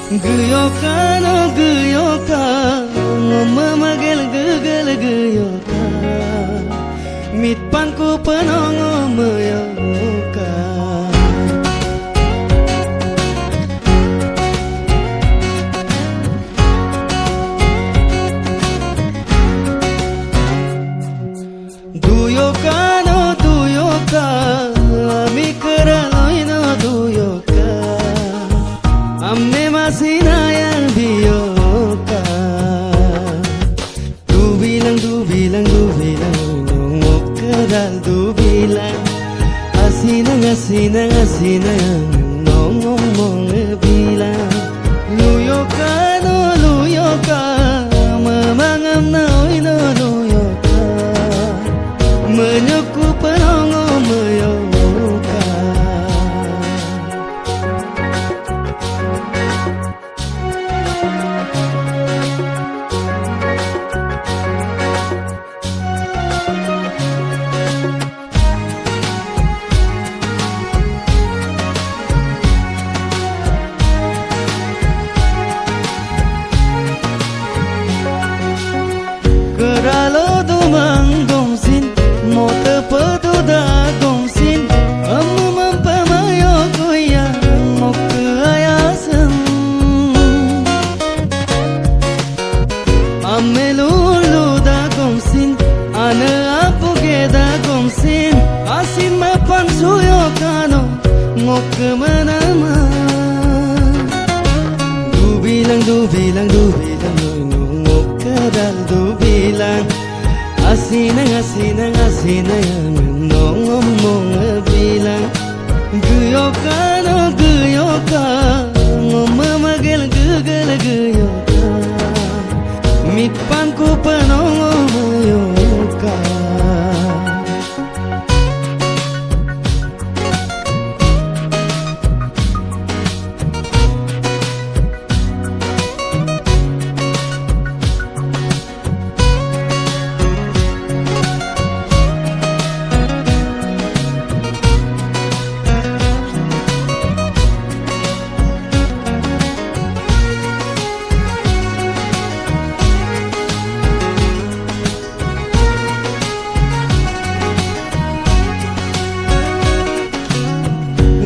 Geyokan oh geyokan memagel gegel geyokan mitpanku penongo meyokan duyokan oh duyokan ami keraloin oh duyokan amme masinayang biyokan du bilang nungok kedal du bilang asinang nongong bilang luyokan oh luyokan memangam na oi no luyokan menyoku penongo meyokan Keralo dumang gongsin mo tepedu da gongsin amu mampamayo goyang mo keayasan amelulu da gongsin ane apuge da gongsin asin mapan suyo kano mo kemanama du bilang kadal du bilang asinang ngomong bilang geyokan oh geyokan memagel gegel geyokan mitpanku penongo meyokan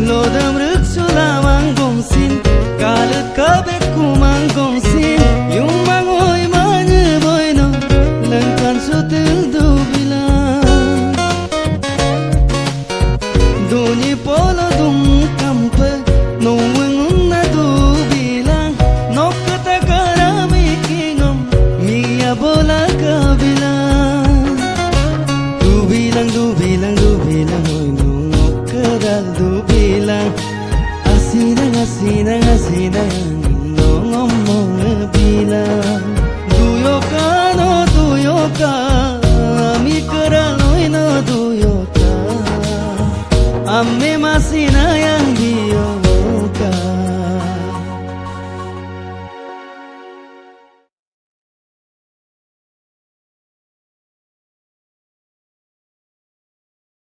Lodam ruksu lamang gongsin kalut kabek kumang gongsin yung mangoy manyeboy no lengkan sutil du bilang duni polo dum kampe no wengun na du bilang no katakara mikingom miya bola ka bilang du bilang oy no kadal du bilang asinang ngomong